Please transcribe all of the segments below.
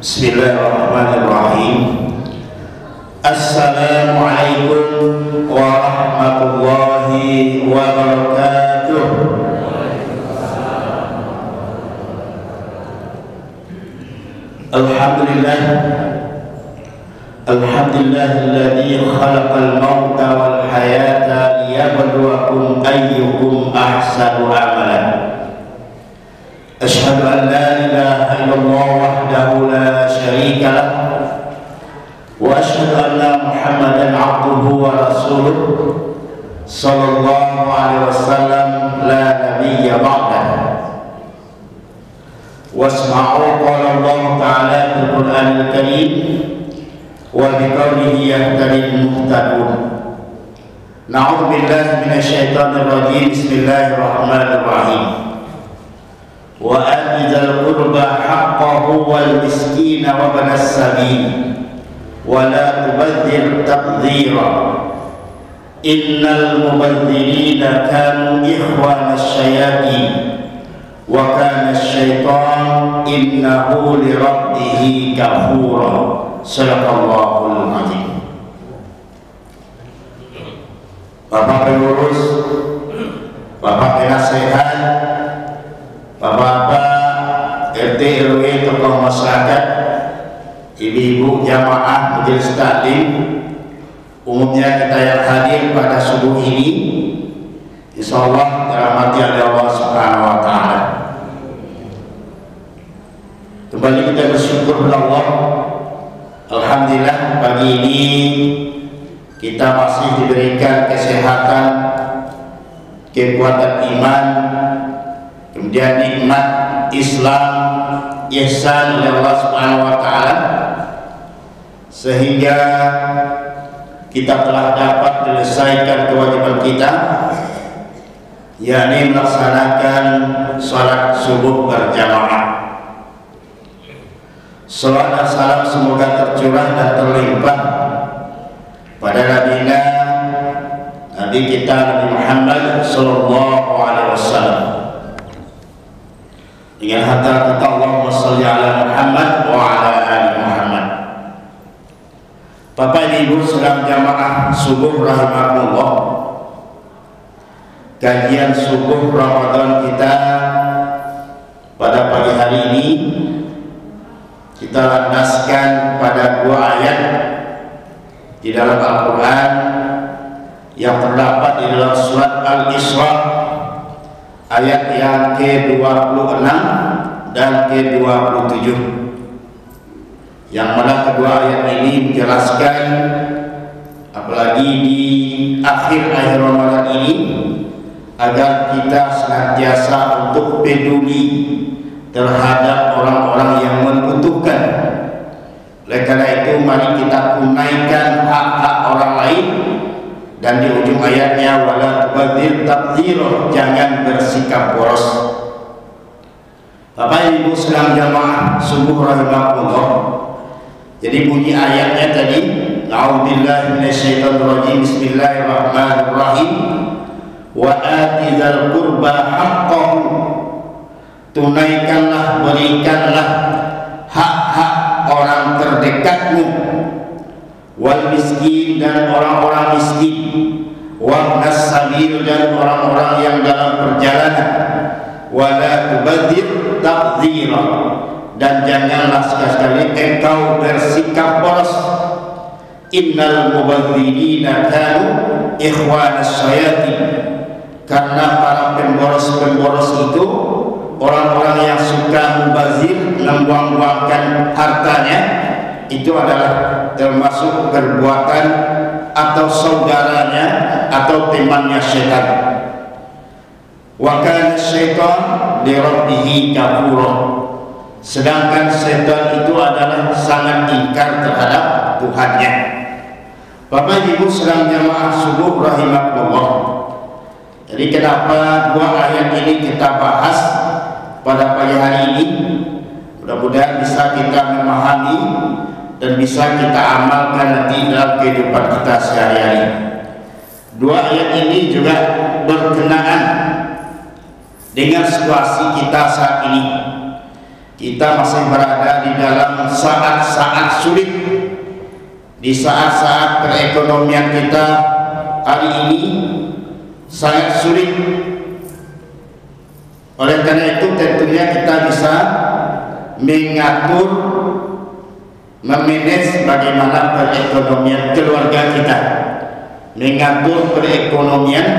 Bismillahirrahmanirrahim. Assalamualaikum warahmatullahi wabarakatuh. Alhamdulillah. Alhamdulillahilladzi khalaqal mauta wal hayata liyabluwakum ayyukum ahsanu amalan. Asyhadu an la ilaha illallah wahdahu la syarika lah wa asyhadu anna Muhammadan abduhu wa rasuluh sallallahu alaihi wasallam la nabiyya ba'dah. Wasma'u qala Allah ta'ala fil Qur'anil Karim wa biqaulihi yahtadil muhtadun. Na'udzu billahi minasyaitonir rajim. Bismillahirrahmanirrahim. Wa ati dzal qurba haqqahu wal miskina wa banas sabil wa la tubadzir tabdzira innal mubadzirina kanu ikhwanas syayatin wa kana asy-syaitan innahu li rabbih kafura. Shadaqallahul azim. Bapak pengurus, Bapak penasehat, Bapak-bapak RT RW, tokoh masyarakat, ibu-ibu jamaah majelis taklim, umumnya kita yang hadir pada subuh ini, insyaallah dirahmati oleh Allah Subhanahu wa taala. Kembali kita bersyukur kepada Allah. Alhamdulillah pagi ini kita masih diberikan kesehatan, kekuatan iman, kemudian nikmat Islam, ihsan oleh Allah Subhanahu wa taala, sehingga kita telah dapat menyelesaikan kewajiban kita, yakni melaksanakan salat subuh berjamaah. Salat dan salam semoga tercurah dan terlimpah pada Nabi kita Nabi Muhammad sallallahu alaihi wasallam. Dengan hatta kata Allahumma shalli ala Muhammad wa ala ali Muhammad. Bapak Ibu sedang jamaah subuh rahimakumullah. Kajian subuh Ramadan kita pada pagi hari ini kita landaskan pada dua ayat di dalam Al-Quran yang terdapat di dalam surat Al-Isra ayat yang ke-26 dan ke-27, yang mana kedua ayat ini menjelaskan, apalagi di akhir Ramadan ini, agar kita senantiasa untuk peduli terhadap orang-orang yang membutuhkan. Oleh karena itu mari kita tunaikan hak-hak orang lain, dan di ujung ayatnya wala tubadzir tabdzira, jangan bersikap boros. Bapak Ibu sedang jamaah subuh rahimakumullah. Jadi bunyi ayatnya tadi, a'udzubillahi minasyaitonir rajim, bismillahirrahmanirrahim, wa ati dzal qurba haqqahu, tunaikanlah, berikanlah hak-hak orang terdekatmu, wal miskin, dan orang-orang miskin, wabnas sabil, dan orang-orang yang dalam perjalanan, wala tubadzir tabdzira, dan janganlah sekali-kali engkau bersikap boros. Innal mubadzirina kanu ikhwanas syayatin, karena para pemboros-pemboros itu orang-orang yang suka mubazir, membuang-buangkan hartanya, itu adalah termasuk perbuatan atau saudaranya atau temannya setan. Wa kana syaitan li rabbih kafura, sedangkan setan itu adalah sangat ingkar terhadap Tuhannya. Bapak Ibu sedang jamaah subuh rahimakumullah. Jadi kenapa dua ayat ini kita bahas pada pagi hari ini? Mudah-mudahan bisa kita memahami dan bisa kita amalkan nanti dalam kehidupan kita sehari-hari. Dua ayat ini juga berkenaan dengan situasi kita saat ini. kita masih berada di dalam saat-saat sulit, di saat-saat perekonomian kita hari ini sangat sulit. Oleh karena itu tentunya kita bisa mengatur, memanage bagaimana perekonomian keluarga kita, mengatur perekonomian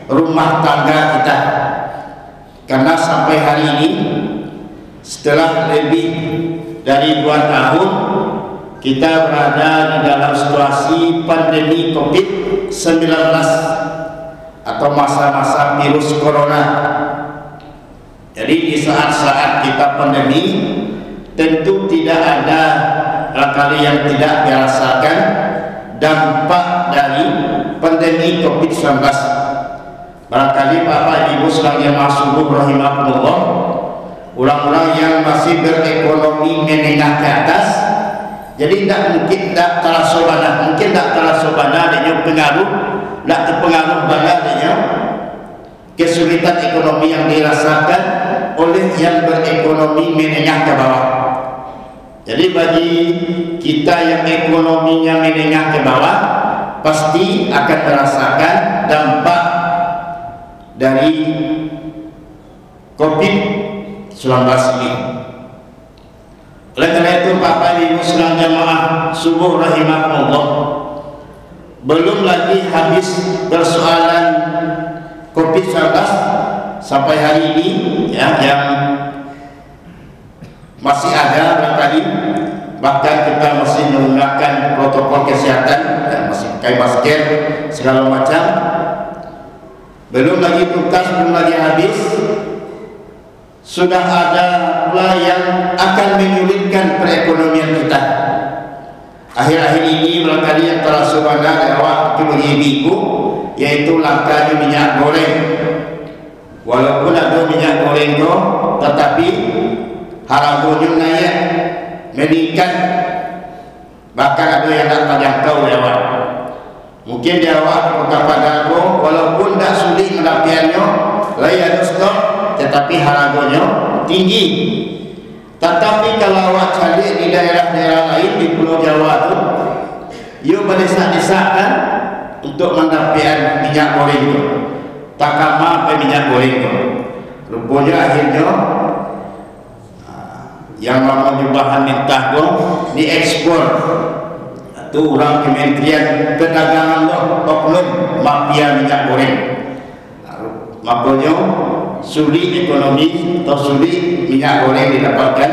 rumah tangga kita. Karena sampai hari ini setelah lebih dari 2 tahun kita berada di dalam situasi pandemi COVID-19 atau masa-masa virus corona. Jadi di saat-saat kita pandemi tentu tidak ada barangkali yang tidak dirasakan dampak dari pandemi COVID-19. Barangkali Bapak Ibu sekalian masuk rahimahullah, orang-orang yang masih berekonomi menengah ke atas, jadi tidak mungkin tidak terlasobana, mungkin tidak terlasobana dengan pengaruh, tidak terpengaruh banyak dengan kesulitan ekonomi yang dirasakan oleh yang berekonomi menengah ke bawah. Jadi bagi kita yang ekonominya menengah ke bawah pasti akan merasakan dampak dari COVID-19 ini. Oleh karena itu Bapak Ibu sekalian jamaah subuh rahimahullah, belum lagi habis persoalan COVID-19 sampai hari ini ya, yang masih ada barangkali, bahkan kita masih menggunakan protokol kesehatan dan masih pakai masker segala macam. Belum lagi tuntas, belum lagi habis, sudah ada pula yang akan menyulitkan perekonomian kita. Akhir-akhir ini barangkali yang terasa banyak lewat ibu-ibu, yaitu langkahnya minyak goreng. Walaupun ada minyak goreng itu, tetapi harganya naik, meningkat, bahkan ada yang tak terjangkau lewat. Mungkin di awal kota Padang, walaupun tak sulit mendapatkannya, layak stok, tetapi harganya tinggi. Tetapi kalau awak cari di daerah-daerah lain di Pulau Jawa itu, you berdesak-desakan untuk mendapatkan minyak goreng itu. Tak kama minyak goreng itu. Rupanya akhirnya yang namanya bahan mentah itu diekspor. Itu orang Kementerian Perdagangan oknum mafia minyak goreng. Makanya sulit ekonomi atau sulit minyak goreng didapatkan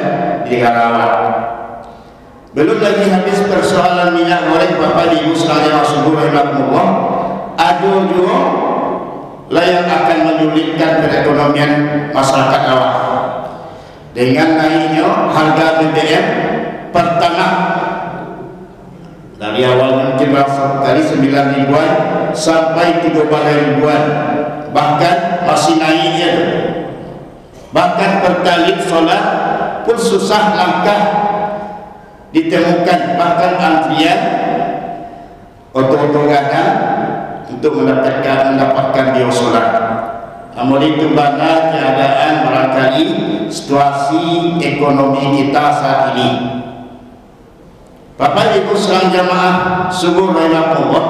di negara awal. Belum lagi habis persoalan minyak goreng Bapak Ibu sekalian masuk rahimahullah, ada juga lah yang akan menyulitkan perekonomian masyarakat awal dengan naiknya harga BBM pertama. Dari awal mungkin kali 9 ribuan sampai 13 ribuan, bahkan masih naiknya. Bahkan pertalite solar pun susah langkah ditemukan, bahkan antrian oto-oto gadang untuk mendapatkan biosolar. Namun itu karena keadaan barangkali situasi ekonomi kita saat ini. Bapak Ibu sekalian jamaah subuh rahimahullah.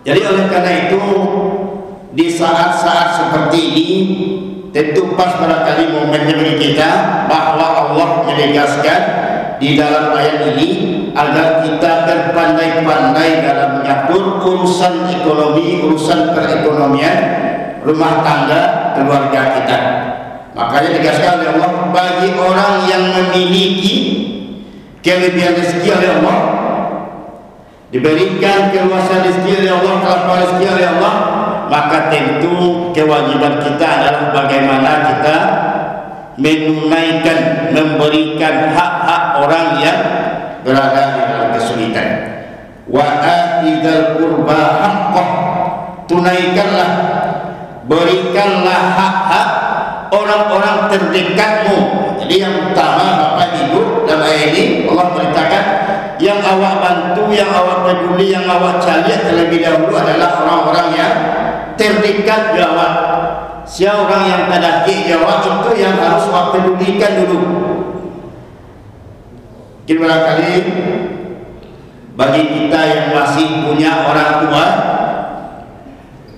Jadi oleh karena itu di saat-saat seperti ini tentu pas barangkali momennya bagi kita bahwa Allah menegaskan di dalam ayat ini agar kita berpandai-pandai dalam mengatur urusan ekonomi, urusan perekonomian rumah tangga keluarga kita. Makanya dikasihkan oleh Allah bagi orang yang memiliki kelebihan rezeki oleh Allah, diberikan keluasan rezeki oleh Allah, kelapangan rezeki oleh Allah, maka tentu kewajiban kita adalah bagaimana kita menunaikan, memberikan hak-hak orang yang berada di dalam kesulitan. Wa atidal qurba haqqah, tunaikanlah, berikanlah hak-hak orang-orang terdekatmu. Jadi yang utama Bapak Ibu dalam ayat ini Allah beritakan yang awak bantu, yang awak peduli, yang awak cari terlebih dahulu adalah orang-orang yang terdekat di awak. Siapa orang yang tadaki jawab itu yang harus awak pedulikan dulu. Mungkin barangkali bagi kita yang masih punya orang tua,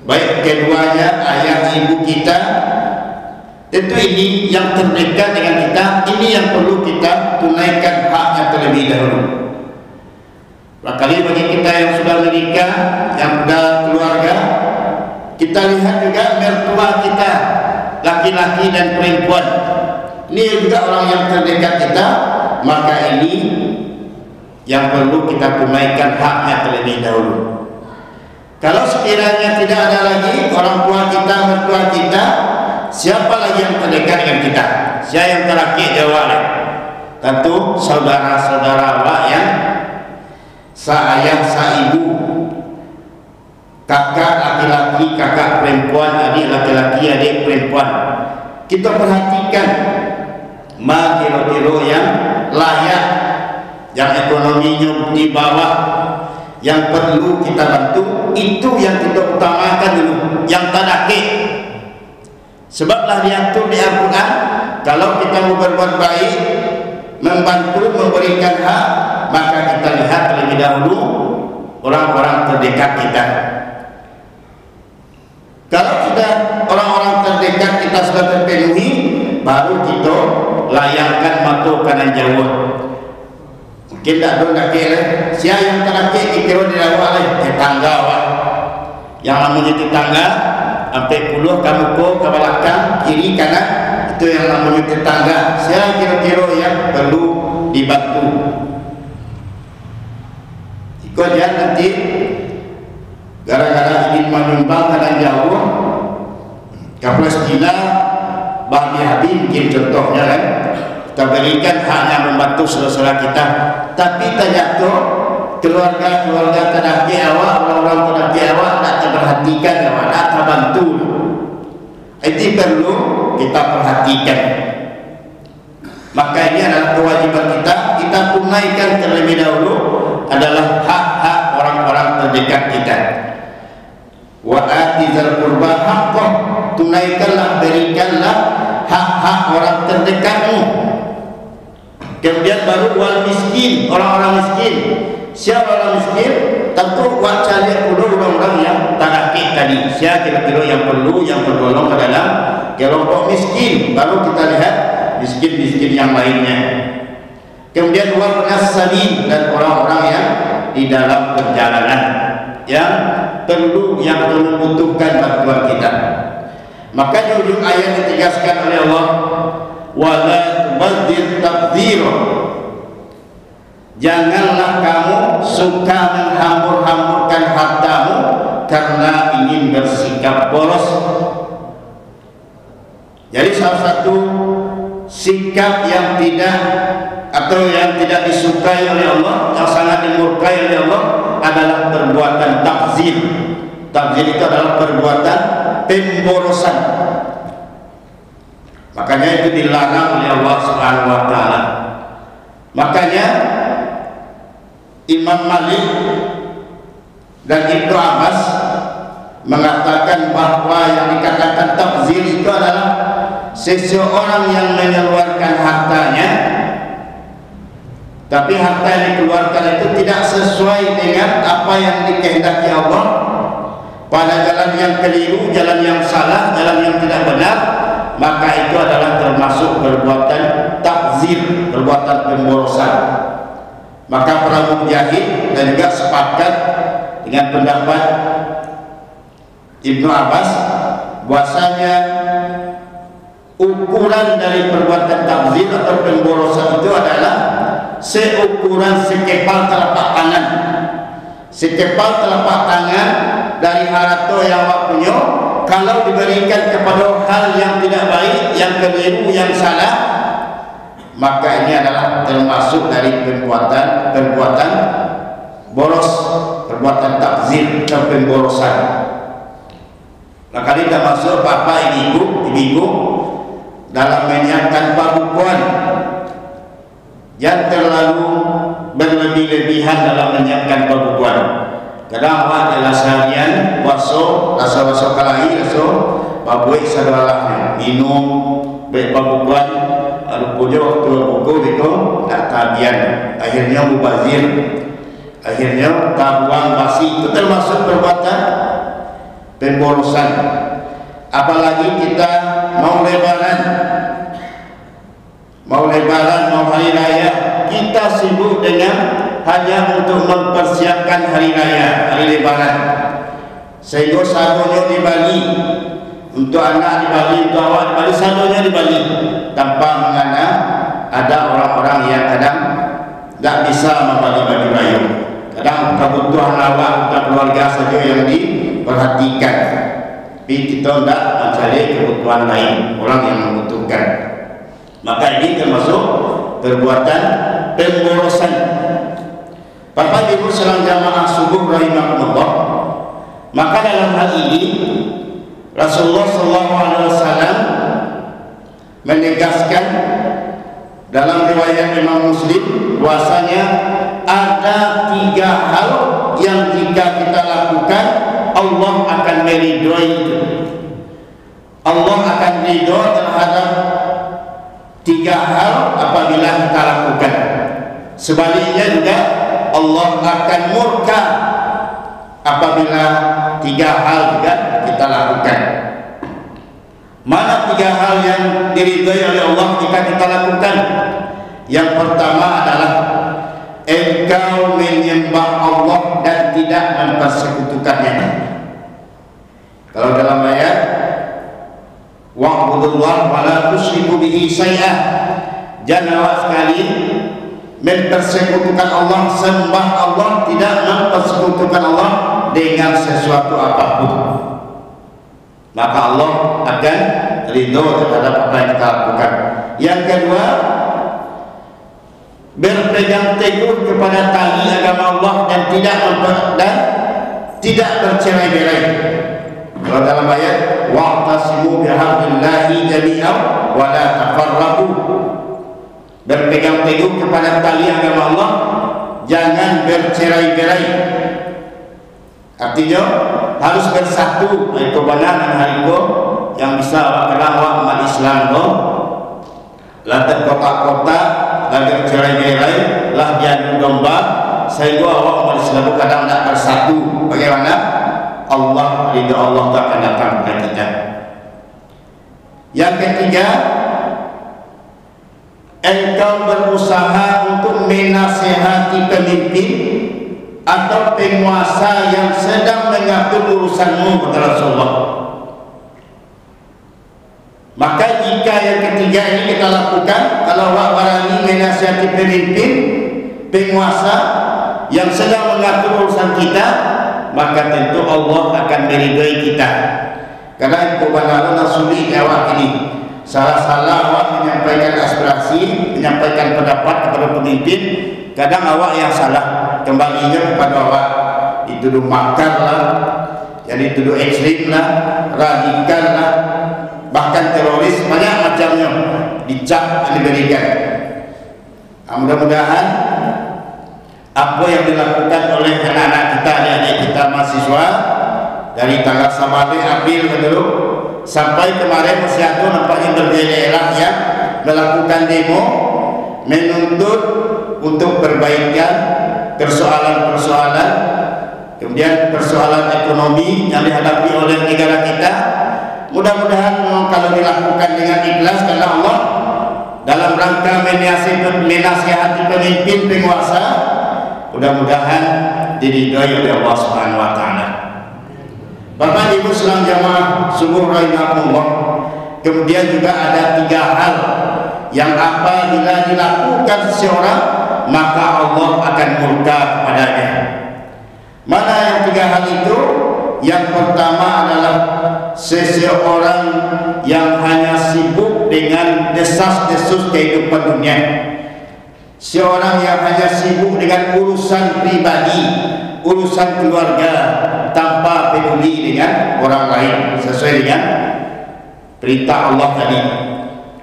baik keduanya ayah ibu kita, tentu ini yang terdekat dengan kita, ini yang perlu kita tunaikan haknya terlebih dahulu. Barangkali bagi kita yang sudah menikah, yang sudah keluarga, kita lihat juga mertua kita, laki-laki dan perempuan, ini juga orang yang terdekat kita, maka ini yang perlu kita tunaikan haknya terlebih dahulu. Kalau sekiranya tidak ada lagi orang tua kita, mertua kita, siapa lagi yang terdekat dengan kita? Siapa yang terakhir jawabnya? Tentu saudara-saudara awak yang seayah, seibu, kakak laki-laki, kakak perempuan, adik laki-laki, adik perempuan. Kita perhatikan kilo-kilo yang layak, yang ekonominya di bawah, yang perlu kita bantu, itu yang kita utamakan dulu, yang tadaki. Sebablah diatur di Al-Quran, kalau kita mau berbuat baik, membantu, memberikan hak, maka kita lihat terlebih dahulu orang-orang terdekat kita. Kalau sudah orang-orang terdekat kita sudah terpenuhi, baru kita layangkan mata kanan jauh. Mungkin tak ada kakek lah. Siapa yang terakhir dikira di awal lah, tetangga awak. Yang namanya tetangga, sampai puluh kamu ke belakang, kiri kanan, itu yang namanya tetangga. Siapa kira-kira yang perlu dibantu. Jika dia nanti gara-gara ingin menyumbang kanan jauh ke Palestina, Bagi Habib mungkin contohnya kan, kita berikan haknya membantu saudara kita, tapi ternyata keluarga-keluarga terdaki awak, orang-orang terdaki awak tak terperhatikan, awak tak terbantu. Itu perlu kita perhatikan. Maka ini adalah kewajiban kita, kita tunaikan terlebih dahulu adalah hak-hak orang-orang terdekat kita. Wa atizal qurba haqqah, tunaikanlah, berikanlah hak-hak orang terdekatmu. Kemudian baru wal miskin, orang-orang miskin. Siapa orang miskin? Tentu buat cari dulu orang-orang yang tadaki tadi. Siapa kira-kira yang perlu, yang tergolong ke dalam kelompok miskin. Baru kita lihat miskin-miskin yang lainnya. Kemudian wal sabil, dan orang-orang yang di dalam perjalanan yang perlu, yang membutuhkan bantuan kita. Maka di ujung ayat ditegaskan oleh Allah, wala tubadzir tabdzira, janganlah kamu suka menghambur-hamburkan hartamu karena ingin bersikap boros. Jadi salah satu sikap yang tidak atau yang tidak disukai oleh Allah, yang sangat dimurkai oleh Allah adalah perbuatan tabdzir. Tabdzir itu adalah perbuatan pemborosan. Makanya itu dilarang oleh Allah Subhanahu wa taala. Makanya Imam Malik dan Ibnu Abbas mengatakan bahwa yang dikatakan tabdzir itu adalah seseorang yang mengeluarkan hartanya, tapi harta yang dikeluarkan itu tidak sesuai dengan apa yang dikehendaki Allah, pada jalan yang keliru, jalan yang salah, jalan yang tidak benar, maka itu adalah termasuk perbuatan tabdzir, perbuatan pemborosan. Maka para mujahid dan juga sepakat dengan pendapat Ibnu Abbas bahwasanya ukuran dari perbuatan tabdzir atau pemborosan itu adalah seukuran sekepal telapak tangan. Sekepal telapak tangan dari harta yang awak punya, kalau diberikan kepada hal yang tidak baik, yang keliru, yang salah, maka ini adalah termasuk dari perbuatan boros, perbuatan tabdzir atau pemborosan. Maka ini termasuk bapak ibu dalam menyiapkan pabukuan yang terlalu berlebih-lebihan dalam menyiapkan pabukuan. Kadang awak adalah seharian waso kalahi, waso babuik sadalahnya minum baik babukuan lalu punya waktu buku itu tak tabian, akhirnya mubazir, akhirnya tabuang basi. Itu termasuk perbuatan pemborosan. Apalagi kita mau lebaran, mau hari raya, kita sibuk dengan hanya untuk mempersiapkan hari raya, hari lebaran. Sehingga sadonya di Bali, untuk anak di Bali, untuk awak di Bali, sadonya di Bali, tanpa mengana ada orang-orang yang kadang tak bisa membagi baju raya. Kadang kebutuhan awak dan keluarga saja yang diperhatikan, tapi kita tidak mencari kebutuhan lain, orang yang membutuhkan. Maka ini termasuk perbuatan pemborosan. Bapak Ibu salam jamaah subuh rahimahumullah. Maka dalam hal ini Rasulullah SAW menegaskan dalam riwayat Imam Muslim bahwasanya ada 3 hal yang jika kita lakukan Allah akan meridhoi itu. Allah akan ridho terhadap 3 hal apabila kita lakukan. Sebaliknya juga Allah akan murka apabila 3 hal juga kita lakukan. Mana 3 hal yang diridhai oleh Allah jika kita lakukan? Yang pertama adalah engkau menyembah Allah dan tidak mempersekutukannya. Kalau dalam ayat wa'budullah wa la tusyriku bihi syai'ah, jangan sekali mempersekutukan Allah, sembah Allah, tidak mempersekutukan Allah dengan sesuatu apapun. Maka Allah akan ridho terhadap apa yang kita lakukan. Yang kedua, berpegang teguh kepada tali agama Allah dan tidak bercerai-berai. Kalau dalam ayat wa'tasimu bihablillahi jami'an wa la tafarraqu, berpegang teguh kepada tali agama Allah, jangan bercerai-berai. Artinya harus bersatu. Itu benar hariku yang bisa awak umat Islam tu lantas kota-kota lagi bercerai-berai lah diadu domba, sehingga awak umat Islam kadang tak bersatu. Bagaimana? Allah ridha Allah tak akan datang kepada kita. Yang ketiga, engkau berusaha untuk menasihati pemimpin atau penguasa yang sedang mengatur urusanmu, kata Rasulullah. Maka jika yang ketiga ini kita lakukan, kalau awak berani menasihati pemimpin, penguasa yang sedang mengatur urusan kita, maka tentu Allah akan meridhai kita. Karena itu benar-benar sulit awak ini. Salah-salah awak menyampaikan aspirasi, menyampaikan pendapat kepada pemimpin, kadang awak yang salah, kembalinya kepada awak dituduh makar lah, yang dituduh ekstrim lah, radikal lah, bahkan teroris, banyak macamnya dicap dan diberikan. Mudah-mudahan apa yang dilakukan oleh anak-anak kita, adik-adik kita mahasiswa dari tanggal 1 April dulu sampai kemarin masih ada nampaknya berdaerah yang melakukan demo menuntut untuk perbaikan persoalan-persoalan, kemudian persoalan ekonomi yang dihadapi oleh negara kita. Mudah-mudahan kalau dilakukan dengan ikhlas karena Allah dalam rangka menasihati pemimpin penguasa, mudah-mudahan diridhai oleh Allah Subhanahu wa taala. Bapak Ibu salam jamaah subuh rahimahumullah. Kemudian juga ada 3 hal yang apabila dilakukan seseorang maka Allah akan murka kepadanya. Mana yang 3 hal itu? Yang pertama adalah seseorang yang hanya sibuk dengan desas-desus kehidupan dunia. Seorang yang hanya sibuk dengan urusan pribadi, urusan keluarga, tanpa peduli dengan orang lain sesuai dengan perintah Allah tadi.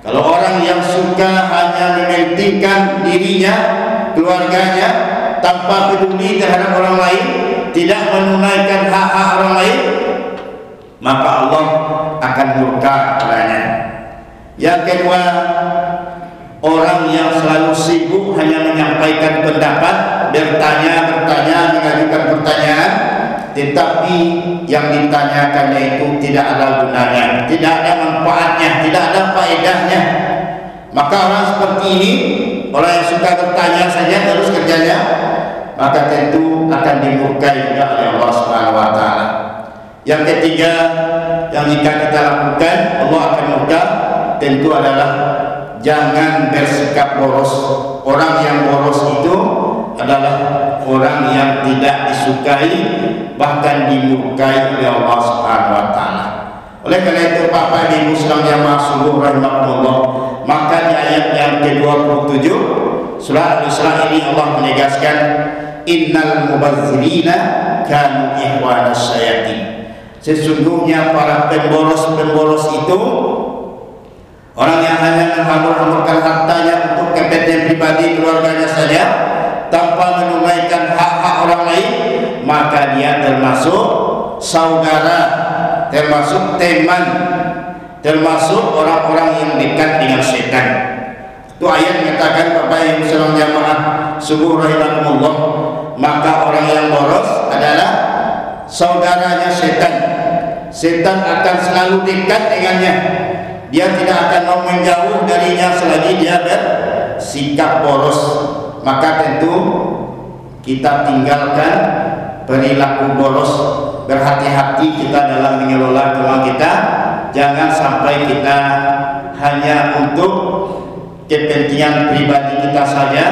Kalau orang yang suka hanya mementingkan dirinya, keluarganya, tanpa peduli terhadap orang lain, tidak menunaikan hak-hak orang lain, maka Allah akan murka padanya. Yang kedua, orang yang selalu sibuk hanya menyampaikan pendapat, bertanya, mengajukan pertanyaan, tetapi yang ditanyakannya itu tidak ada gunanya, tidak ada manfaatnya, tidak ada faedahnya. Maka orang seperti ini, orang yang suka bertanya saja terus kerjanya, maka tentu akan dimurkai oleh Allah Subhanahu wa taala. Yang ketiga, yang jika kita lakukan Allah akan murka, tentu adalah jangan bersikap boros. Orang yang boros itu adalah orang yang tidak disukai, bahkan dimurkai oleh Allah Subhanahu wa taala. Oleh karena itu, Bapak Ibu sekalian jamaah subuh rahimakumullah, maka di ayat yang ke-27 surah Al-Isra ini Allah menegaskan, innal mubazzirina kanu ikhwanas syayatin. Sesungguhnya para pemboros itu orang yang hanya menghambur-hamburkan hartanya untuk kepentingan pribadi keluarganya saja tanpa menunaikan hak-hak orang lain, maka dia termasuk saudara, termasuk teman, termasuk orang-orang yang dekat dengan setan. Itu ayat menyatakan, Bapak Ibu sekalian jamaah subuh rahimakumullah, maka orang yang boros adalah saudaranya setan. Setan akan selalu dekat dengannya. Dia tidak akan mau menjauh darinya selagi dia bersikap boros. Maka tentu kita tinggalkan perilaku boros. Berhati-hati kita dalam mengelola keuangan kita. Jangan sampai kita hanya untuk kepentingan pribadi kita saja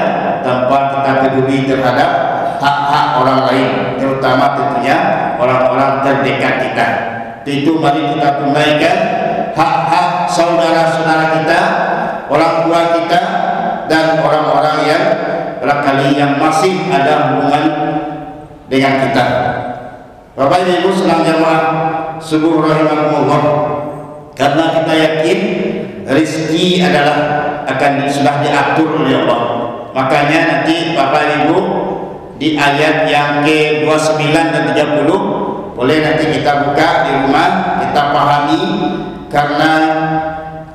tanpa kita peduli terhadap hak-hak orang lain, terutama tentunya orang-orang terdekat kita. Itu mari kita tunaikan hak-hak saudara-saudara kita, orang tua kita, dan orang-orang yang barangkali yang masih ada hubungan dengan kita. Bapak Ibu sekalian jamaah subuh rahimakumullah, karena kita yakin rezeki adalah sudah diatur oleh Allah. Makanya nanti Bapak Ibu di ayat yang ke-29 dan 30 boleh nanti kita buka di rumah, kita pahami, karena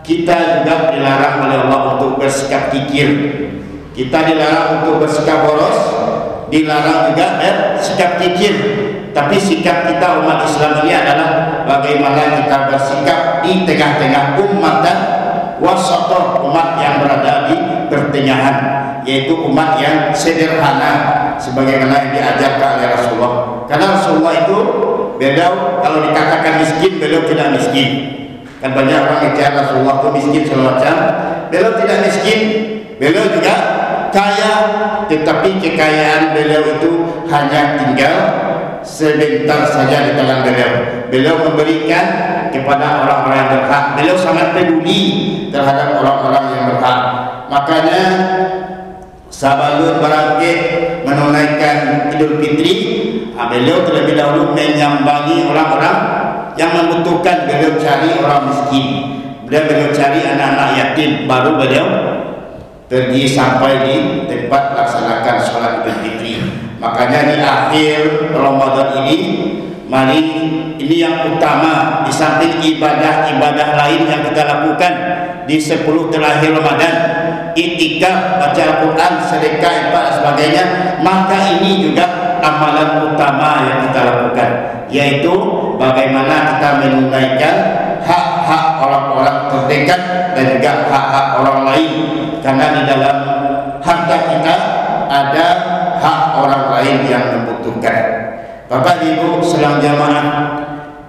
kita juga dilarang oleh Allah untuk bersikap kikir. Kita dilarang untuk bersikap boros, dilarang juga bersikap kikir. Tapi sikap kita umat Islam ini adalah bagaimana kita bersikap di tengah-tengah umat dan wasatoh, umat yang berada di pertengahan, yaitu umat yang sederhana sebagaimana yang diajarkan oleh Rasulullah. Karena Rasulullah itu beliau kalau dikatakan miskin, beliau tidak miskin. Kan banyak orang bicara Rasulullah itu miskin segala macam. Beliau tidak miskin, beliau juga kaya, tetapi kekayaan beliau itu hanya tinggal sebentar saja di tangan beliau. Beliau memberikan kepada orang-orang yang berhak. Beliau sangat peduli terhadap orang-orang yang berhak. Makanya sabalun barangke menunaikan Idul Fitri, beliau terlebih dahulu menyambangi orang-orang yang membutuhkan. Beliau cari orang miskin, beliau cari anak-anak yatim, baru beliau pergi sampai di tempat laksanakan sholat Idul Fitri. Makanya di akhir Ramadan ini, mari ini yang utama di samping ibadah-ibadah lain yang kita lakukan di 10 terakhir Ramadan, iktikaf, baca Al-Quran, sedekah, infak dan sebagainya. Maka ini juga amalan utama yang kita lakukan, yaitu bagaimana kita menunaikan hak-hak orang-orang terdekat dan juga hak-hak orang lain. Karena di dalam harta kita ada hak orang lain yang membutuhkan. Bapak Ibu sekalian jamaah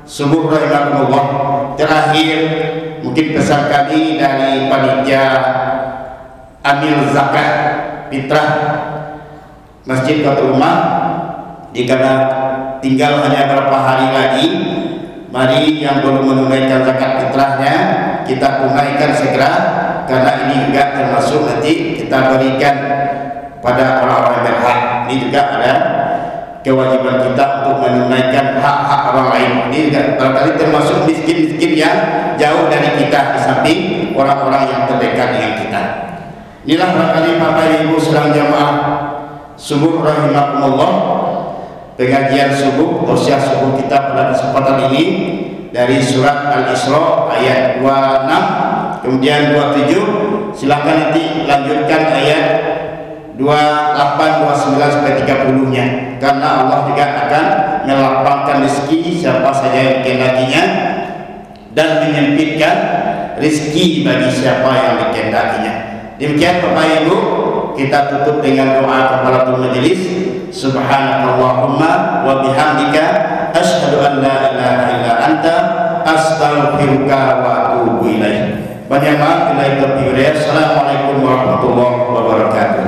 subuh rahimakumullah, terakhir mungkin pesan kami dari panitia amil zakat fitrah Masjid Kota Umar, dikala tinggal hanya beberapa hari lagi, mari yang belum menunaikan zakat fitrahnya kita tunaikan segera, karena ini juga termasuk nanti kita berikan pada orang-orang berhak. Ini juga ada kewajiban kita untuk menunaikan hak-hak orang lain. Ini juga barangkali termasuk miskin-miskin yang jauh dari kita, di samping orang-orang yang terdekat dengan kita. Inilah barangkali Bapak Ibu sekalian jamaah subuh rahimakumullah, pengajian subuh, tausiah subuh kita pada kesempatan ini. dari surat Al-Isra ayat 26, kemudian 27. Silakan nanti lanjutkan ayat 28, 29 sampai 30-nya, karena Allah juga akan melapangkan rezeki siapa saja yang dikehendakinya dan menyempitkan rezeki bagi siapa yang dikehendakinya. Demikian Bapak Ibu, kita tutup dengan doa kafaratul majelis. Subhanakallahumma wa bihamdika asyhadu an la ilaha illa anta astaghfiruka wa atubu ilaik. Banyak maaf bila itu. Assalamualaikum warahmatullahi wabarakatuh.